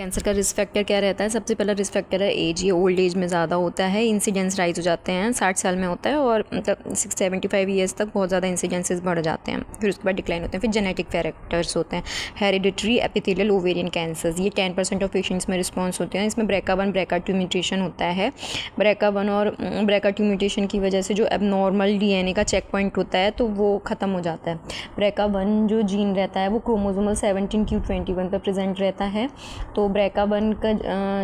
Cancer का risk factor क्या रहता है? सबसे पहला रिस्क फैक्टर है एज। ये ओल्ड एज में ज़्यादा होता है, इंसिडेंस राइज हो जाते हैं, 60 साल में होता है और मतलब 75 ईयर्स तक बहुत ज़्यादा इंसिडेंसेस बढ़ जाते हैं, फिर उसके बाद डिक्लाइन होते हैं। फिर जेनेटिक फैक्टर्स होते हैं, हेरिडिटरी एपिथेलियल ओवेरियन कैंसर्स, ये 10% ऑफ पेशेंट्स में रिस्पॉन्स होते हैं। इसमें BRCA1 BRCA2 म्यूटेशन होता है। BRCA1 और BRCA2 म्यूटेशन की वजह से जो एबनॉर्मल DNA का चेक पॉइंट होता है तो वो ख़त्म हो जाता है। BRCA1 जो जीन रहता है वो क्रोमोसोमल 17q21 पर प्रेजेंट रहता है। तो BRCA1 का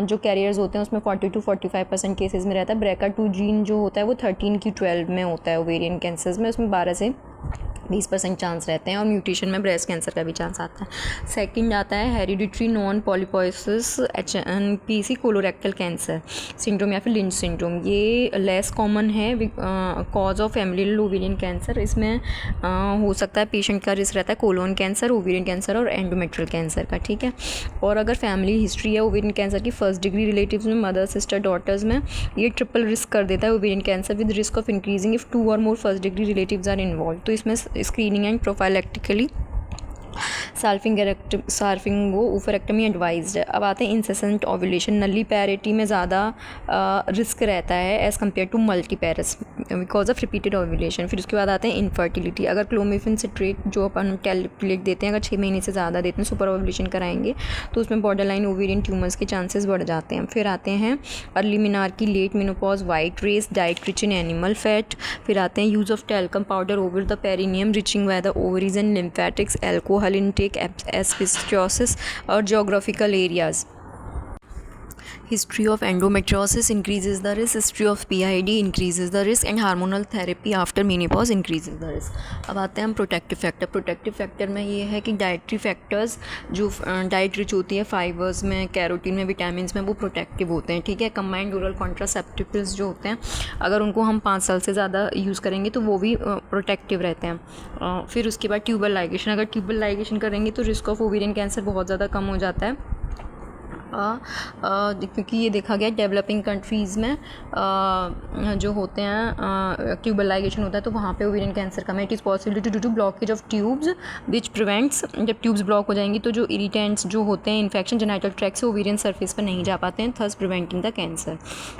जो कैरियर्स होते हैं उसमें 40 to 45% केसेस में रहता है। BRCA2 जीन जो होता है वो 13q12 में होता है ओवेरियन कैंसर्स में, उसमें 12 से 20% चांस रहते हैं और म्यूटेशन में ब्रेस्ट कैंसर का भी चांस आता है। सेकंड आता है hereditary non polyposis HNPC colorectal cancer syndrome या फिर लिंच सिंड्रोम। ये लेस कॉमन है cause of familial ovarian cancer. इसमें हो सकता है पेशेंट का रिस्क रहता है कोलोन कैंसर, ओवेरियन कैंसर और एंडोमेट्रियल कैंसर का, ठीक है। और अगर फैमिली हिस्ट्री है ओवेरियन कैंसर की फर्स्ट डिग्री रिलेटिव्स में, मदर सिस्टर डॉटर्स में, ये ट्रिपल रिस्क कर देता है ovarian cancer with risk of increasing if 2 और more first degree relatives are involve. तो इसमें screening and prophylactically salpingo oophorectomy advised है। अब आते हैं इंसेसेंट ओव्यूलेशन। नली पैरिटी में ज़्यादा रिस्क रहता है as compare to multiparous because of repeated ovulation. फिर उसके बाद आते हैं इनफर्टिलिटी। अगर क्लोमिफिन सिट्रेट जो अपन टेलिप्लेट देते हैं, अगर 6 महीने से ज़्यादा देते हैं, सुपर ओव्यूलेशन कराएंगे तो उसमें बॉर्डरलाइन ओवेरियन ट्यूमर्स के चांसेस बढ़ जाते हैं। फिर आते हैं early menarche, late menopause, white race, diet rich in animal fat. फिर आते हैं use of talcum powder over the perineum reaching by the ovaries and lymphatics, alcohol intake, asbestosis और geographical areas. History of endometriosis increases the risk, history of PID increases the risk and hormonal therapy after menopause increases the risk. अब आते हैं हम protective factor. Protective factor में ये है कि dietary factors जो डाइट रिच होती है फाइबर्स में, कैरोटीन में, विटामिन में, वो प्रोटेक्टिव होते हैं, ठीक है। कंबाइंड ओरल कॉन्ट्रासेप्टिव्स जो होते हैं अगर उनको हम 5 साल से ज़्यादा यूज़ करेंगे तो वो भी प्रोटेक्टिव रहते हैं। फिर उसके बाद ट्यूबल लाइगेशन। अगर ट्यूबल लाइगेशन करेंगे तो रिस्क ऑफ ओवेरियन कैंसर बहुत ज़्यादा कम हो जाता है क्योंकि ये देखा गया डेवलपिंग कंट्रीज़ में जो होते हैं ट्यूबल लाइगेशन होता है तो वहाँ पे ओवेरियन कैंसर कम है। It is possibility due to blockage of tubes which prevents, जब ट्यूब्स ब्लॉक हो जाएंगी तो जो इरिटेंट्स जो होते हैं इन्फेक्शन जेनिटल ट्रैक्ट से ओवेरियन सरफेस पर नहीं जा पाते हैं, थस प्रिवेंटिंग द कैंसर,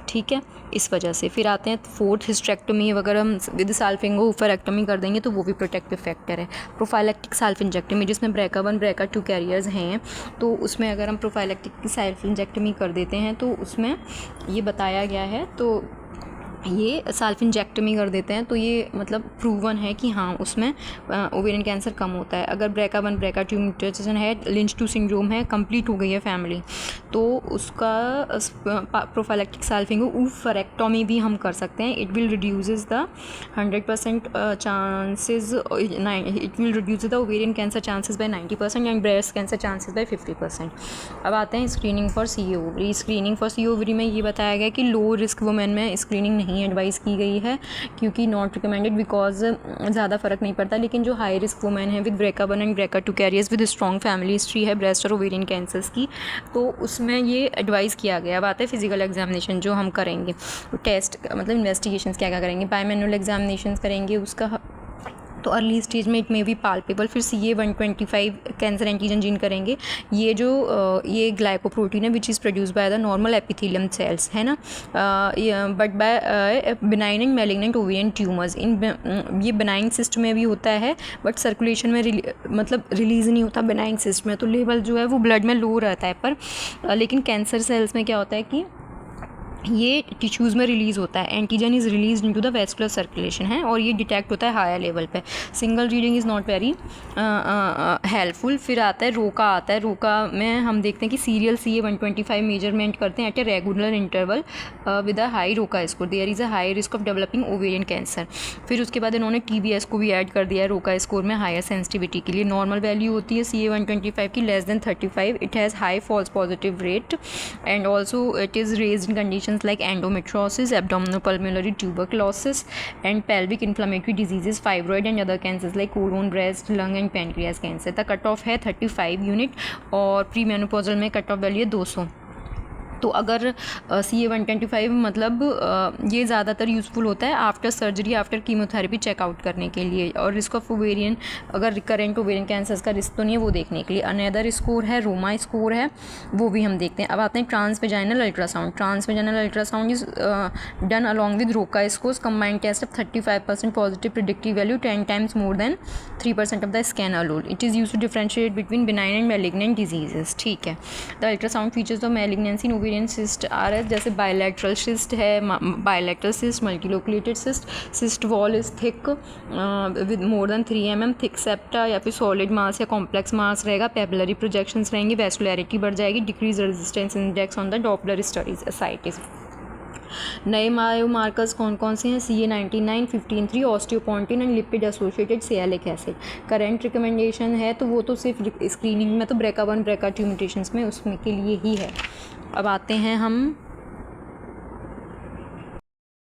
ठीक है, इस वजह से। फिर आते हैं फोर्थ हिस्टेक्टोमी। अगर हम विद साल्फिंगो ओफरेक्टोमी कर देंगे तो वो भी प्रोटेक्टिव फैक्टर है। प्रोफाइलेक्टिक साल्फिंजेक्टोमी जिसमें BRCA1 BRCA2 कैरियर्स हैं तो उसमें अगर हम प्रोफाइलेक्टिक साल्फिंजेक्टोमी कर देते हैं तो उसमें ये बताया गया है, तो ये साल्फिंजेक्टोमी कर देते हैं तो ये मतलब प्रूवन है कि हाँ उसमें ओवेरियन कैंसर कम होता है। अगर BRCA1 BRCA2 म्यूटेशन है, लिंच 2 सिंड्रोम है, कंप्लीट हो गई है फैमिली, तो उसका प्रोफाइलेक्टिक साल्फिंगो ओफरेक्टोमी भी हम कर सकते हैं। It will reduces the 100% chances, it will reduce the ovarian cancer chances by 90% and breast cancer chances by 50%। अब आते हैं screening for CA ovary. Screening for CA ovary में ये बताया गया कि लो रिस्क वुमेन में स्क्रीनिंग नहीं एडवाइस की गई है क्योंकि नॉट रिकमेंडेड बिकॉज ज़्यादा फ़र्क नहीं पड़ता। लेकिन जो हाई रिस्क वुमेन है with BRCA1 and BRCA2 carriers with strong family history है ब्रेस्ट और ओवेरियन कैंसर्स की, तो उसमें ये एडवाइस किया गया। अब आता है फिजिकल एग्जामिनेशन जो हम करेंगे, टेस्ट मतलब इन्वेस्टिगेशंस क्या क्या करेंगे, बायोमैनुअल एग्जामिनेशन करेंगे उसका, तो अर्ली स्टेज में इट में भी पाल्पेबल। फिर CA125 कैंसर एंटीजन जीन करेंगे। ये जो ये ग्लाइकोप्रोटीन है which is produce by the normal epithelium cells, है ना, but by benign and malignant ovarian tumours. ये बिनाइन सिस्ट में भी होता है बट सर्कुलेशन में मतलब रिलीज़ नहीं होता बिनाइन सिस्ट में, तो लेवल जो है वो ब्लड में लो रहता है, पर लेकिन कैंसर सेल्स में क्या होता है कि ये टिश्यूज़ में रिलीज़ होता है। Antigen is release into the vascular circulation है और ये डिटेक्ट होता है हायर लेवल पे। Single reading is not very helpful. फिर आता है रोका। आता है रोका में हम देखते हैं कि सीरियल CA125 मेजरमेंट करते हैं at a regular interval with a high ROCA score, there is a high risk of developing ovarian cancer. फिर उसके बाद इन्होंने TBS को भी ऐड कर दिया है रोका स्कोर में हायर सेंसिटिविटी के लिए। नॉर्मल वैल्यू होती है CA125 की less than 35। It has high false positive rate and also it is raised in condition like endometriosis, abdominopulmonary tuberculosis and pelvic inflammatory diseases, fibroid and other cancers like colon, breast, lung and pancreas cancer। The cutoff है 35 unit और pre menopausal में cut off value है 200। तो अगर CA-125 मतलब ये ज़्यादातर useful होता है after surgery, after chemotherapy checkout करने के लिए, और रिस्क ऑफ ओवेरियन, अगर रिकरेंट ओवेरियन कैंसर्स का रिस्क तो नहीं है वो देखने के लिए। अनदर स्कोर है रोमा स्कोर है, वो भी हम देखते हैं। अब आते हैं transvaginal ultrasound. Transvaginal ultrasound is done along with ROCA scores combined test of 35% positive predictive value 10 times more than 3% of the scan alone. It is use to differentiate between benign and malignant diseases. ठीक है, the ultrasound features of malignancy in ovarian cyst are as, जैसे bilateral cyst है, bilateral cyst, multiloculated cyst, cyst wall is thick with more than 3 mm, thick septa या फिर solid मास या complex मास रहेगा, papillary projections रहेंगे, vascularity बढ़ जाएगी, decrease resistance index on the Doppler studies ascites. नए बायोमार्कर्स कौन कौन से हैं? CA-99, 15-3, osteopontin and lipid associated sialic acid. Current recommendation है तो वो तो सिर्फ स्क्रीनिंग में, तो BRCA1 BRCA2 म्यूटेशंस में उसमें के लिए ही है। अब आते हैं हम